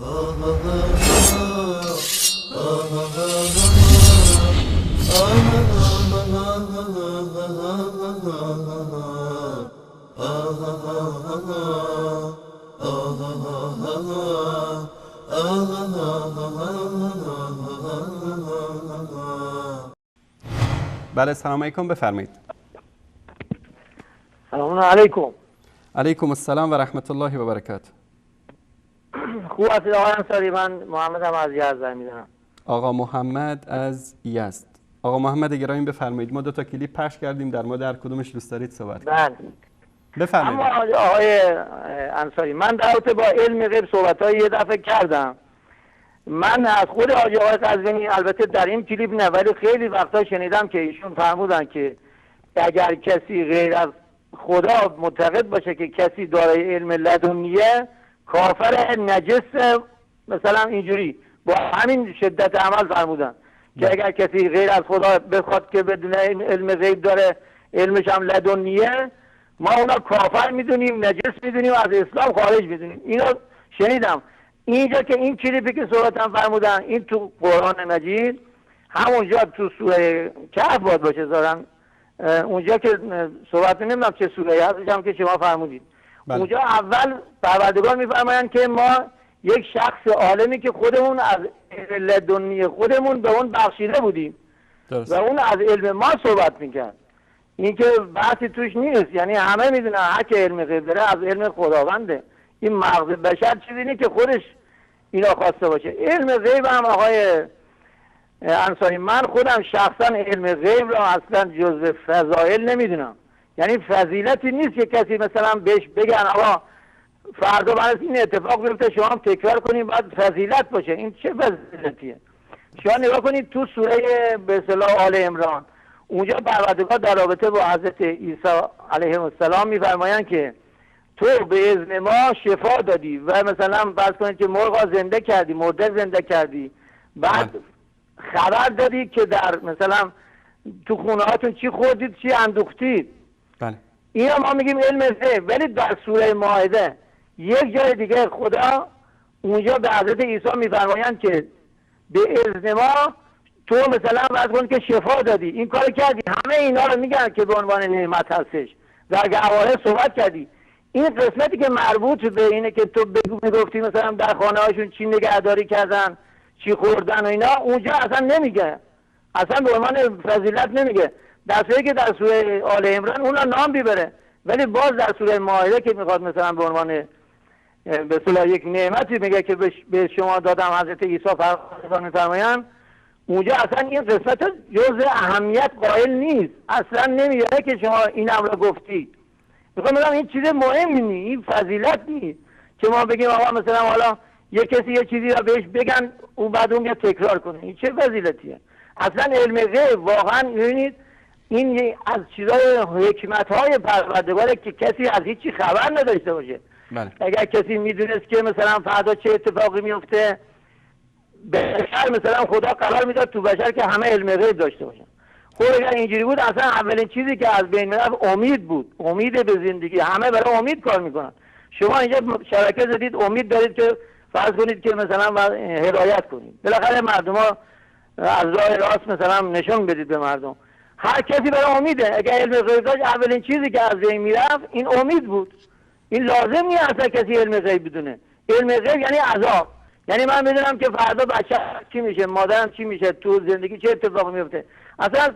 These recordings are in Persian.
بله سلام علیکم، بفرمایید. سلام علیکم. علیکم السلام و رحمت الله و برکاته. خوب هستید آقای انصاری؟ من محمدم از یزد می‌زنم. آقا محمد از یزد. آقا محمد گرامی بفرمایید. ما 2 تا کلیپ پخش کردیم، در مورد هر کدومش دوست دارید صحبت کنید. بله. بفرمایید. اما آقای انصاری، من در رابطه با علم غیب صحبت‌های یه دفعه کردم. من از خود حاجی آقای قزوینی، البته در این کلیپ نه، ولی خیلی وقتا شنیدم که ایشون فرمودن که اگر کسی غیر از خدا معتقد باشه که کسی دارای علم لدنیه، کافر نجس، مثلا اینجوری با همین شدت عمل فرمودن که اگر کسی غیر از خدا بخواد که بدون علم غیب داره، علمش هم لدنیه، ما اونا کافر میدونیم، نجس میدونیم، از اسلام خارج میدونیم. اینا شنیدم. اینجا که این کلیپی که صحبتم فرمودن، این تو قرآن مجید همونجا تو سوره کهف باید باشه زارن، اونجا که صحبت نمیدونم چه سوره هستش هم که شما فرمودید. بله. اونجا اول پروردگار میفرمایند که ما یک شخص عالمی که خودمون از لدنی خودمون به اون بخشیده بودیم درست. و اون از علم ما صحبت میکرد. این که بحثی توش نیست، یعنی همه میدونن هر که علم غیب داره از علم خداونده. این مغز بشر چیزی نیست که خودش اینا خواسته باشه. علم غیب هم آقای انصاری، من خودم شخصا علم غیب را اصلا جزء فضائل نمیدونم. یعنی فضیلتی نیست که کسی مثلا بهش بگن آقا فردا بعد این اتفاق بیفته شما هم تکرار کنید باید فضیلت باشه. این چه فضیلتیه؟ شما نگاه کنید تو سوره به اصطلاح آل عمران، اونجا پروردگار در رابطه با حضرت عیسی علیه السلام میفرمایند که تو به اذن ما شفا دادی و مثلا فرض کنید که مرغ زنده کردی، مرده زنده کردی، بعد خبر دادی که در مثلا تو خونه هاتون چی خوردید، چی اندوختید. بله. اینا ما میگیم علم غیب. ولی در سوره مائده یک جای دیگه خدا اونجا به حضرت عیسی میفرمایند که به اذن ما تو مثلا فرض کن که شفا دادی، این کار کردی. همه اینا رو میگن که به عنوان نعمت هستش. در گواره صحبت کردی. این قسمتی که مربوط به اینه که تو میگفتی مثلا در خانه هاشون چی نگهداری کردن، چی خوردن و اینا، اونجا اصلا نمیگه، اصلا به عنوان فضیلت نمیگه. در صورتی که در سوره آل عمران اونا نام بیبره، ولی باز در سوره مائده که میخواد مثلا به عنوان به اصطلاح یک نعمتی میگه که به شما دادم، حضرت عیسی فرمایند، اونجا اصلا این قسمت جزء اهمیت قائل نیست، اصلا نمیگه که شما این امر گفتی. میخوام بگم این چیز مهمی نیست، این فضیلت نیست که ما بگیم آقا مثلا حالا یه کسی یه چیزی رو بهش بگن او بعد اون تکرار کنه. این چه فضیلتیه؟ اصلا علم غیب واقعا ببینید این از چیزای حکمت‌های پروردگاره که کسی از هیچی خبر نداشته باشه. بله. اگر کسی میدونست که مثلا فردا چه اتفاقی میفته، بشر مثلا خدا قرار میداد تو بشر که همه علم غیب داشته باشن. خب اگر اینجوری بود اصلا اولین چیزی که از بین میرفت امید بود، امید به زندگی. همه برای امید کار میکنن. شما اینجا شبکه زدید، امید دارید که فرض کنید که مثلا هدایت کنید، بالاخره مردم ها از راه راست مثلا نشون بدید به مردم. هر کسی برای امیده. اگر علم غیب داشت اولین چیزی که از بین میرفت این امید بود. این لازم نیست اصلا کسی علم غیب بدونه. علم غیب یعنی عذاب. یعنی من بدونم که فردا بچه چی میشه، مادرم چی میشه، تو زندگی چه اتفاقی میفته. اصلا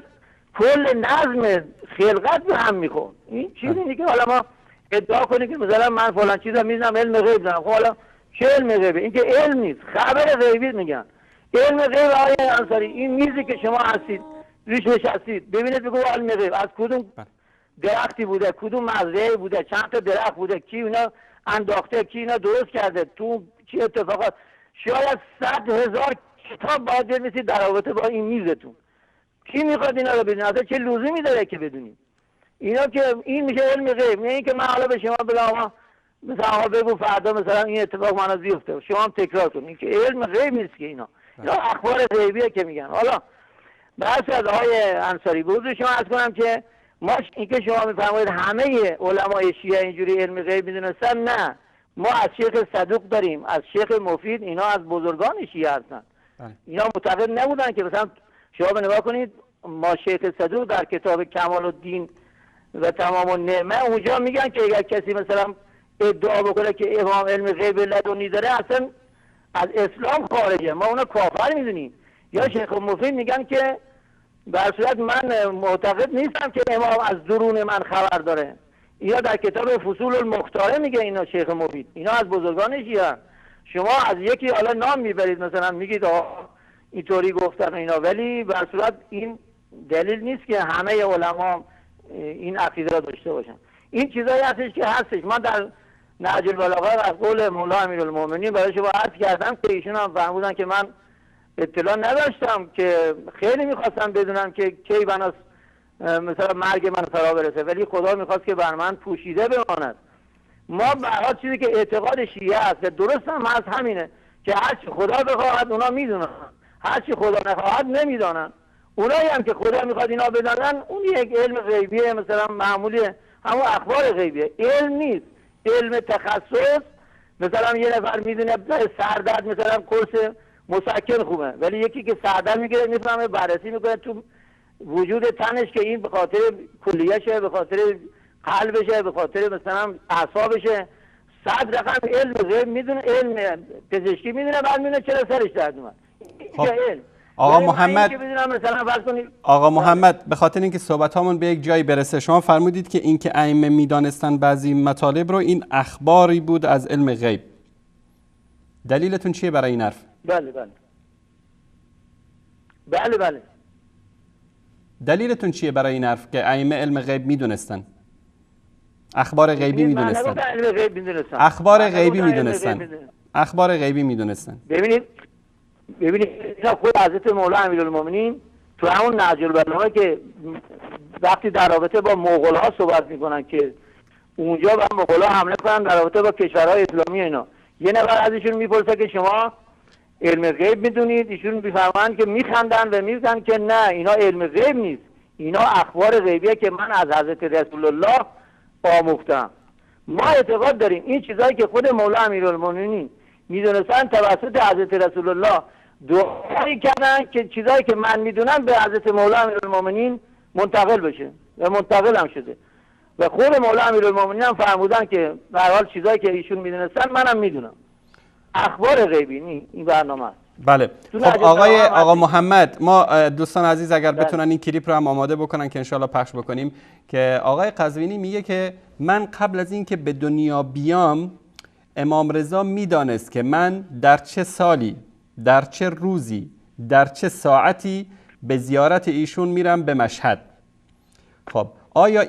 کل نظم خلقت به هم میخوره. این چیزی نیست که حالا ما ادعا کنیم که مثلا من فلان چیزا میدونم، علم غیب دارم. خب حالا چه علم غیبه؟ این که علم نیست، خبر غیبی میگن. علم غیب آقای انصاری این میزی که شما هستید روش نشستید، ببینید بگو علم غیب از کدوم درختی بوده، کدوم مزرعه بوده، چند تا درخت بوده، کی اینا انداخته، کی اینا درست کرده، تو چه اتفاقات. شاید 100,000 کتاب باید بنویسید در رابطه با این میزتون. کی میخواد اینا رو بدونه؟ اصلا چه لزومی داره که بدونید؟ اینا که این میشه علم غیب. نه اینکه من حالا به شما بگم آقا مثلا آقا بگو فردا مثلا این اتفاق منو بیفته، شما هم تکرار کنید. این که علم غیب نیست که اینا اخبار غیبیه که میگن. حالا بحث از آقای انصاری بود شما عرض کنم که ما این که شما میفرمایید همه علمای شیعه اینجوری علم غیب میدونستن، نه. ما از شیخ صدوق داریم، از شیخ مفید، اینا از بزرگان شیعه هستن. اینا معتقد نبودن که مثلا شما نگاه کنید، ما شیخ صدوق در کتاب کمال الدین و تمام النعمه اونجا میگن که اگر کسی مثلا ادعا بکنه که امام علم غیب لدنی داره اصلا از اسلام خارجه، ما اونا کافر میدونیم. یا شیخ مفید میگن که در صورت من معتقد نیستم که امام از درون من خبر داره. اینا در کتاب فصول المختاره میگه، اینا شیخ مفید، اینا از بزرگان شیعه. شما از یکی حالا نام میبرید مثلا میگید اینطوری گفتن اینا، ولی در صورت این دلیل نیست که همه علما این عقیده را داشته باشن. این چیزایی هستش که هستش. من در نهج البلاغه از قول مولا امیرالمومنین برای شما عرض کردم که ایشون هم فرمودن که من اطلاع نداشتم، که خیلی میخواستم بدونم که کی بناس مثلا مرگ من فرا برسه، ولی خدا میخواست که بر من پوشیده بماند. ما به هر چیزی که اعتقاد شیعه است درست هم هست همینه که هر چی خدا بخواهد اونا میدونن، هر چی خدا نخواهد نمیدانن. اونایی هم که خدا میخواد اینا بدانن اون یک علم غیبیه مثلا معمولیه، همون اخبار غیبیه، علم نیست. علم تخصص مثلا یه نفر میدونه سردرد مثلا قرص مسکن خوبه، ولی یکی که سردرد میگیره میفهمه بررسی میکنه تو وجود تنش که این به خاطر کلیهشه، به خاطر قلبشه، به خاطر مثلا اعصابشه. 100 رقم علم غیب میدونه، علم پزشکی میدونه، بعد میدونه چرا سرش درد اومد. علم آقا محمد به خاطر اینکه صحبتامون به یک جایی برسه، شما فرمودید که اینکه ائمه میدانستن بعضی مطالب رو این اخباری بود از علم غیب. دلیلتون چیه برای این حرف؟ بله. دلیلتون چیه برای این حرف که ائمه علم غیب میدونستن؟ اخبار غیبی میدونستن. اخبار غیبی میدونستن. ببینید خود حضرت مولا امیرالمومنین تو همون نهج البلاغه که وقتی در رابطه با مغول ها صحبت میکنن که اونجا با مغول ها حمله کنن در رابطه با کشورهای اسلامی اینا، یه نفر از ایشون میپرسه که شما علم غیب میدونید؟ ایشون میفرمایند که میخندن و میگن که نه، اینا علم غیب نیست، اینا اخبار غیبیه که من از حضرت رسول الله آموختم. ما اعتقاد داریم این چیزایی که خود مولا امیرالمومنین میدونستن توسط حضرت رسول الله دعایی کردن که چیزایی که من میدونم به حضرت مولا امیرالمومنین منتقل بشه و منتقل هم شده. و خود مولا امیرالمومنین هم فرمودن که به هر حال چیزایی که ایشون میدونستن منم میدونم. اخبار غیبی نی این برنامه است. بله. خب آقا محمد، ما دوستان عزیز اگر بتونن این کلیپ رو هم آماده بکنن که انشالله پخش بکنیم، که آقای قزوینی میگه که من قبل از این که به دنیا بیام امام رضا میدانست که من در چه سالی، در چه روزی، در چه ساعتی به زیارت ایشون میرم به مشهد. خب آیا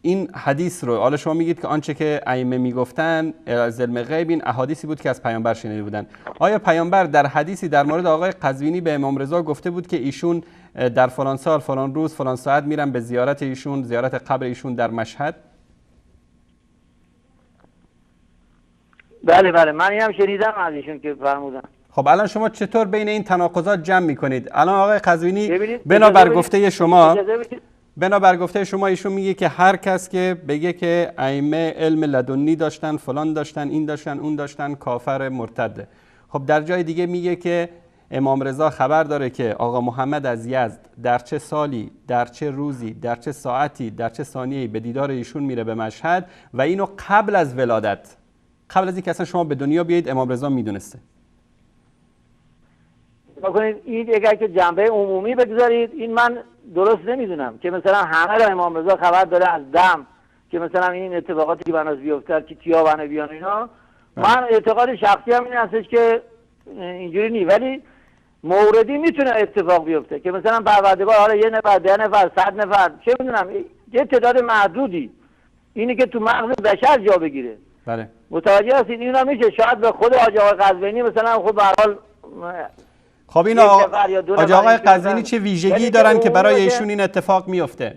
این حدیث رو، حالا شما میگید که آنچه که ائمه میگفتن از علم غیب این احادیثی بود که از پیامبر شنیده بودن، آیا پیامبر در حدیثی در مورد آقای قزوینی به امام رضا گفته بود که ایشون در فلان سال، فلان روز، فلان ساعت میرم به زیارت ایشون، زیارت قبر ایشون در مشهد؟ بله من هم شنیدم از ایشون که فرمودن. خب الان شما چطور بین این تناقضات جمع میکنید؟ الان آقای قزوینی بنابر گفته شما ایشون میگه که هر کس که بگه که ائمه علم لدنی داشتن، فلان داشتن، این داشتن، اون داشتن، کافر مرتده. خب در جای دیگه میگه که امام رضا خبر داره که آقا محمد از یزد در چه سالی، در چه روزی، در چه ساعتی، در چه ثانیه‌ای به دیدار ایشون میره به مشهد و اینو قبل از ولادت، قبل از اینکه اصلا شما به دنیا بیایید امام رضا میدونسته. بکنید این اگر که جنبه عمومی بگذارید، این من درست نمیدونم که مثلا همه را امام رضا خبر داره از دم که مثلا این اتفاقاتی که بناس بیفته که کیا بنا بیان اینا. من اعتقاد شخصی هم این هستش که اینجوری نی، ولی موردی میتونه اتفاق بیفته که مثلا پروردگار حالا یه نفر، 10 نفر، 100 نفر، چه میدونم، یه تعداد محدودی اینی که تو مغز بشر جا بگیره. بله. متوجه هستید؟ اینا میشه شاید به خود حاج آقای قزوینی مثلا خود به هر حال. خب این حاج آقای قزوینی چه ویژگی دارن که برای ایشون این اتفاق میفته؟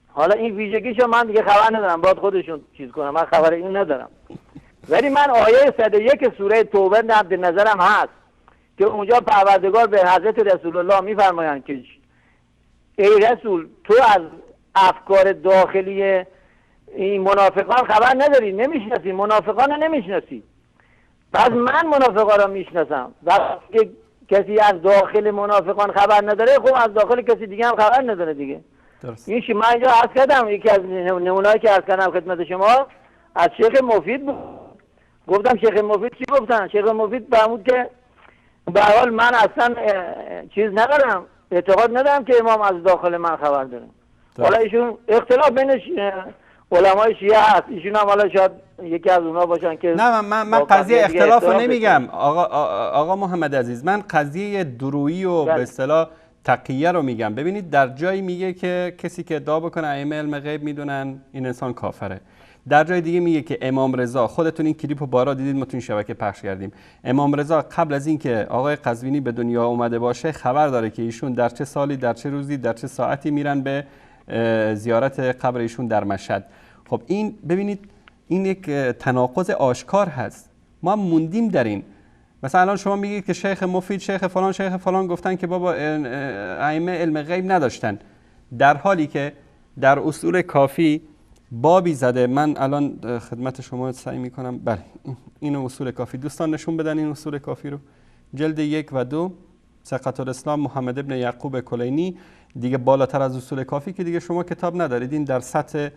حالا این ویژگیشو من دیگه خبر ندارم، باید خودشون چیز کنم، من خبر این ندارم. ولی من آیه 101 سوره توبه مد نظرم هست که اونجا پروردگار به حضرت رسول الله میفرمایند که ای رسول تو از افکار داخلی این منافقان خبر نداری، نمیشناسی، منافقان رو نمیشناسی. پس من منافقان رو میشناسم. وقتی کسی از داخل منافقان خبر نداره، خب از داخل کسی دیگه هم خبر نداره دیگه. درست. این من اینجا عرض کردم، یکی از نمونه‌هایی که عرض کردم خدمت شما از شیخ مفید بود. گفتم شیخ مفید چی گفتن؟ شیخ مفید فرمود که به هر حال من اصلا چیز ندارم، اعتقاد ندارم که امام از داخل من خبر داره. حالا ایشون اختلاف بین علمای شیعه هست، ایشون هم حالا شاید یکی از اونها باشن که نه من قضیه اختلاف رو نمیگم آقا محمد عزیز، من قضیه درویی و به اصطلاح تقیه رو میگم. ببینید در جایی میگه که کسی که ادعا بکنه ائمه علم غیب میدونن این انسان کافره. در جای دیگه میگه که امام رضا، خودتون این کلیپو بارا دیدید، ما تو این شبکه پخش کردیم، امام رضا قبل از اینکه آقای قزوینی به دنیا اومده باشه خبر داره که ایشون در چه سالی، در چه روزی، در چه ساعتی میرن به زیارت قبر ایشون در مشهد. خب این ببینید این یک تناقض آشکار هست. ما موندیم در این. مثلا الان شما میگید که شیخ مفید، شیخ فلان گفتن که بابا ائمه علم غیب نداشتن، در حالی که در اصول کافی بابی زده. من الان خدمت شما سعی میکنم، بله این اصول کافی، دوستان نشون بدن این اصول کافی رو، جلد 1 و 2 ثقة الاسلام محمد ابن یعقوب کلینی. دیگه بالاتر از اصول کافی که دیگه شما کتاب ندارید، این در سطح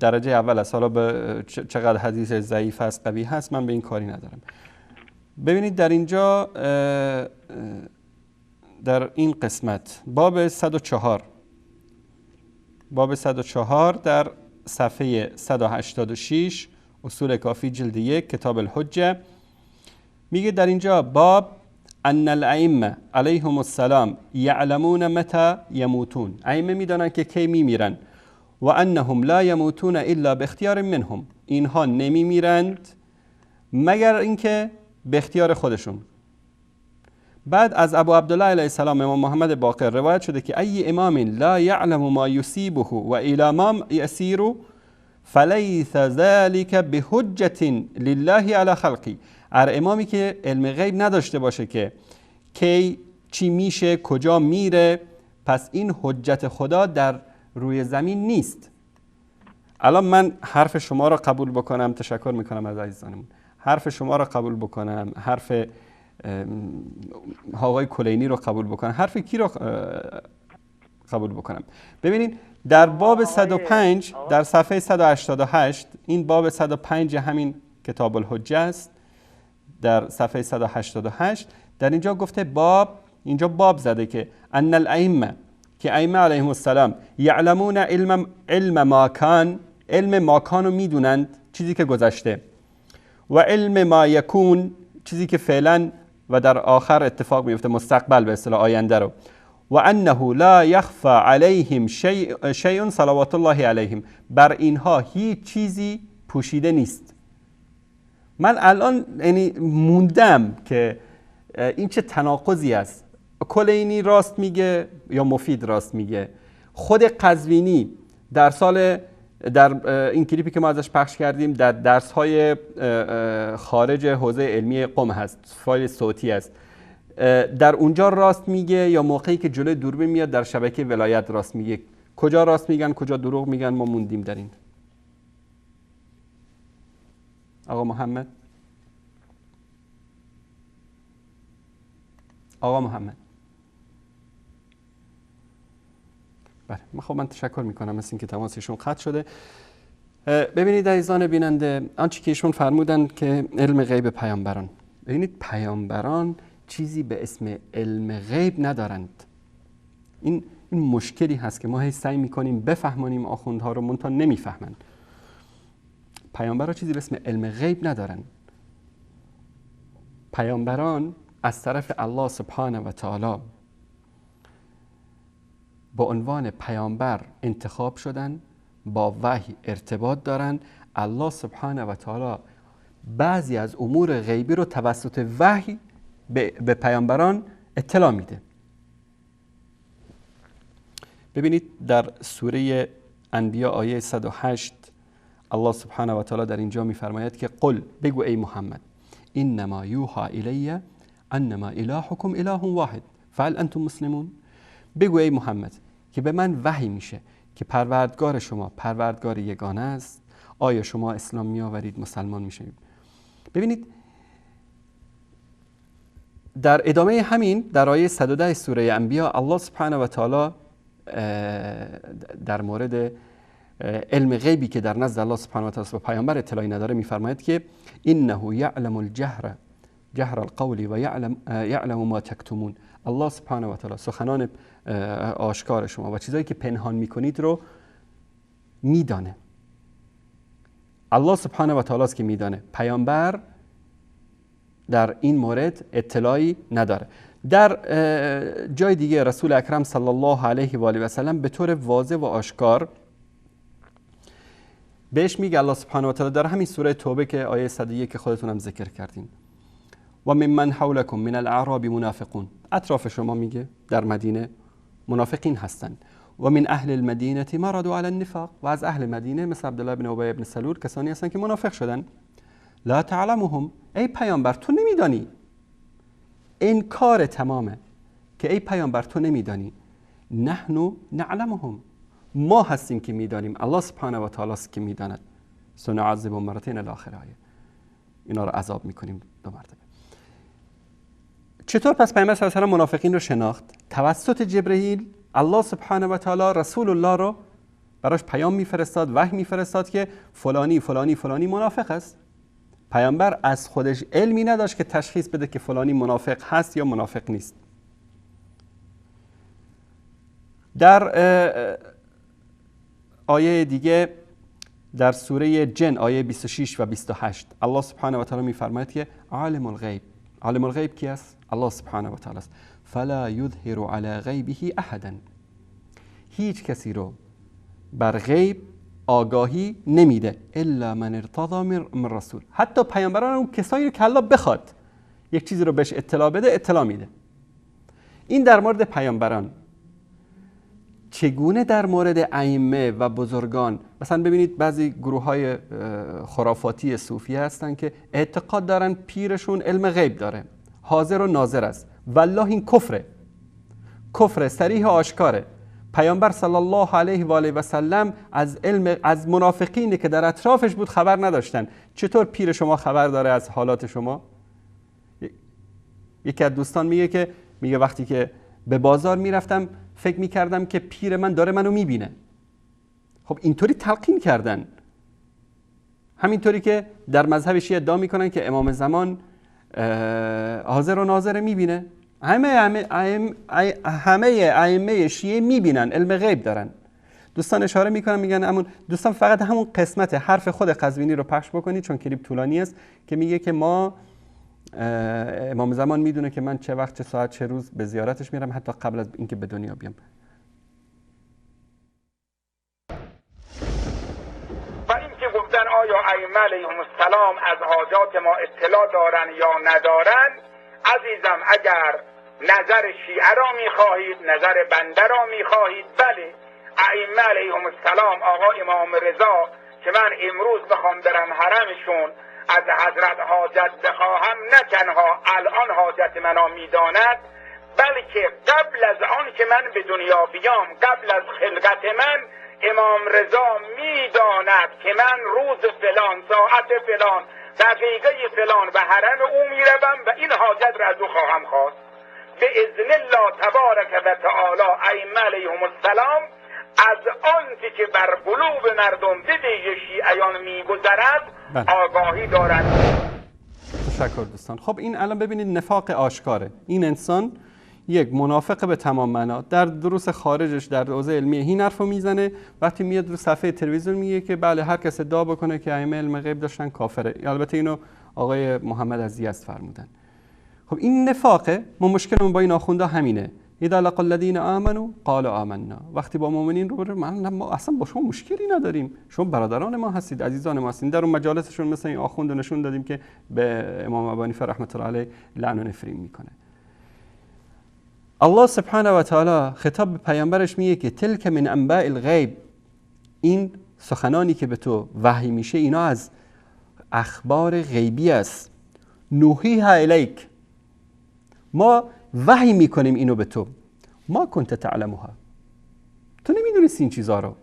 درجه اول است. حالا به چقدر حدیث ضعیف است قوی هست من به این کاری ندارم. ببینید در اینجا در این قسمت باب 104 در صفحه 186 اصول کافی جلد 1 کتاب الحجه میگه در اینجا باب ان الائمه علیهم السلام یعلمون متى یموتون، ائمه میدانن که کی میمیرن، و انهم لا یموتون الا باختیار منهم، اینها نمیمیرند مگر اینکه به اختیار خودشون. بعد از ابو عبدالله علیه السلام امام محمد باقر روایت شده که ای امام لا یعلم ما یصیبه و الی ما یسیر فلیس ذلك بحجة لله علی خلقی، هر امامی که علم غیب نداشته باشه که کی چی میشه کجا میره، پس این حجت خدا در روی زمین نیست. الان من حرف شما را قبول بکنم، تشکر میکنم از عزیزانمون، حرف شما را قبول بکنم، حرف آقای کلینی رو قبول بکنم، حرف کی رو قبول بکنم؟ ببینید در باب 105 در صفحه 188، این باب 105 همین کتاب الحجه است، در صفحه 188 در اینجا گفته اینجا باب زده که ان الائمه، که ائمه علیهم السلام یعلمون علم ما کان، علم ما کان رو میدونند، چیزی که گذشته، و علم ما یکون، چیزی که فعلا و در آخر اتفاق میفته، مستقبل به اصطلاح آینده رو، و انه لا یخفى علیهم شیء صلوات الله علیهم، بر اینها هیچ چیزی پوشیده نیست. من الان یعنی موندم که این چه تناقضی است. کلینی راست میگه یا مفید راست میگه؟ خود قزوینی در این کلیپی که ما ازش پخش کردیم در درس‌های خارج حوزه علمی قم هست، فایل صوتی است، در اونجا راست میگه یا موقعی که جلوی دوربین میاد در شبکه ولایت راست میگه؟ کجا راست میگن کجا دروغ میگن؟ ما موندیم در این. آقا محمد بله، خب من تشکر میکنم مثل اینکه تماسشون قطع شده. ببینید عزیزان بیننده، آنچه که ایشون فرمودن که علم غیب پیامبران، ببینید پیامبران چیزی به اسم علم غیب ندارند. این مشکلی هست که ما هی سعی میکنیم بفهمانیم آخوندها رو، منتها نمیفهمند. پیامبران چیزی به اسم علم غیب ندارند. پیامبران از طرف الله سبحانه و تعالی با عنوان پیامبر انتخاب شدن، با وحی ارتباط دارن. الله سبحانه و تعالی بعضی از امور غیبی رو توسط وحی به پیامبران اطلاع میده. ببینید در سوره انبیاء آیه 108 الله سبحانه و تعالی در اینجا میفرماید که قل، بگو ای محمد، انما یوحى الی انما الهکم اله واحد فهل انتم مسلمون. بگو ای محمد که به من وحی میشه که پروردگار شما پروردگار یگانه است آیا شما اسلام می آورید مسلمان میشید؟ ببینید در ادامه همین در آیه 110 سوره انبیا الله سبحانه و تعالی در مورد علم غیبی که در نزد الله سبحانه و تعالی و پیامبر اطلاعی نداره میفرماید که انه یعلم الجهر جهر القول و یعلم ما تکتمون. الله سبحانه و تعالی سخنان آشکار شما و چیزایی که پنهان میکنید رو میدانه. الله سبحانه و تعالی است که میدانه، پیامبر در این مورد اطلاعی نداره. در جای دیگه رسول اکرم صلی الله علیه و آله و سلم به طور واضح و آشکار بهش میگه الله سبحانه و تعالی در همین سوره توبه که آیه 101 که خودتون هم ذکر کردین، و ممن حولکم من الاعراب منافقون، اطراف شما میگه در مدینه منافقین هستن، و من اهل المدینه مرضوا علی النفاق، و از اهل مدینه مثل عبدالله بن ابی بن سلول کسانی هستن که منافق شدن. لا تعلمهم، ای پیامبر تو نمیدانی. انکار تمامه که ای پیامبر تو نمیدانی. نحن نعلمهم، ما هستیم که میدانیم، الله سبحانه و تعالی است که میداند. سنعذب مرتين الاخره، اینا رو عذاب میکنیم 2 مرتبه. چطور پس پیامبر صلی الله علیه و منافقین رو شناخت؟ توسط جبرئیل الله سبحانه و تعالی رسول الله رو براش پیام میفرستاد، وحی میفرستاد که فلانی فلانی فلانی منافق است. پیامبر از خودش علمی نداشت که تشخیص بده که فلانی منافق هست یا منافق نیست. در آیه دیگه در سوره جن آیه 26 و 28 الله سبحانه و تعالی میفرماید که عالم الغیب، عالم الغیب کی است؟ الله سبحانه و تعالی است. فلا یظهر علی غیبه احدا، هیچ کسی رو بر غیب آگاهی نمیده الا من ارتضی من رسول، حتی پیامبران اون کسایی رو که الله بخواد یک چیزی رو بهش اطلاع بده اطلاع میده. این در مورد پیامبران. چگونه در مورد ائمه و بزرگان؟ مثلا ببینید بعضی گروه‌های خرافاتی صوفیه هستن که اعتقاد دارن پیرشون علم غیب داره، حاضر و ناظر است. والله این کفره، کفر صریح و آشکاره. پیامبر صلی الله علیه و آله و سلم از منافقینی که در اطرافش بود خبر نداشتن. چطور پیر شما خبر داره از حالات شما؟ یکی از دوستان میگه وقتی که به بازار میرفتم فکر میکردم که پیر من داره منو میبینه. خب اینطوری تلقین کردن. همینطوری که در مذهب شیعه ادعا میکنن که امام زمان حاضر و ناظر میبینه. همه ائمه شیعه میبینن، علم غیب دارن. دوستان اشاره میکنن میگن امون دوستان فقط همون قسمت حرف خود قزوینی رو پخش بکنید چون کلیپ طولانی است که میگه که ما امام زمان میدونه که من چه وقت چه ساعت چه روز به زیارتش میرم حتی قبل از اینکه به دنیا بیام. و اینکه گفتن آیا ائمه علیهم السلام از حاجات ما اطلاع دارن یا ندارن، عزیزم اگر نظر شیعه را میخواهید، نظر بنده را میخواهید، بله ائمه علیهم السلام، آقا امام رضا که من امروز بخوام برم حرمشون از حضرت حاجت بخواهم، نه تنها الان حاجت منو میداند، بلکه قبل از آن که من به دنیا بیام، قبل از خلقت من، امام رضا میداند که من روز فلان، ساعت فلان، دقیقه فلان به حرم او میروم و این حاجت را از او خواهم خواست. به اذن الله تبارک و تعالی ائمه علیهم السلام از آنچه که بر قلوب مردم به ویژه شیعیان میگذرد آگاهی دارند. تشکر دوستان. خب این الان ببینید نفاق آشکاره. این انسان یک منافق به تمام معنا، در دروس خارجش در حوزه علمی این حرفو میزنه، وقتی میاد رو صفحه تلویزیون میگه که بله هر کس ادعا بکنه که ائمه علم غیب داشتن کافره. البته اینو آقای محمد از یزد فرمودن. خب این نفاقه. ما مشکلمون با این آخوندا همینه. اذا لقى الذين آمنوا قالوا آمنا، وقتی با مؤمنین رو ما اصلا با شما مشکلی نداریم، شما برادران ما هستید، عزیزان ما هستید. در اون مجالسشون مثلا این آخوند نشون دادیم که به امام ابو حنیفه رحمت الله علیه لعن و نفرین میکنه. الله سبحانه و تعالی خطاب به پیامبرش میگه که تلک من انباء الغیب، این سخنانی که به تو وحی میشه اینا از اخبار غیبی است. نوحیها الیک، ما وحی میکنیم اینو به تو. ما کنت تعلمها، تو نمیدونستی این چیزا رو.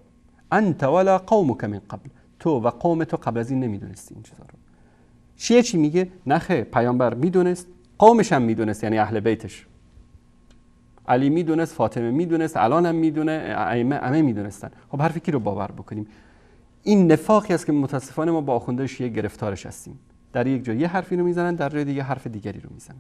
انت ولا قومك من قبل، تو و قوم تو قبل از این نمیدونستی این چیزا رو. شیعه چی میگه؟ نه خیر، پیامبر میدونست، قومش هم میدونست، یعنی اهل بیتش. علی میدونست، فاطمه میدونست، الان هم میدونه، ائمه همه میدونستن. خب حرف کی رو باور بکنیم؟ این نفاقی است که متاسفانه ما با آخونده شیعه گرفتارش هستیم. در یک جا یه حرفی رو میزنن، در جای دیگه حرف دیگری رو میزنن.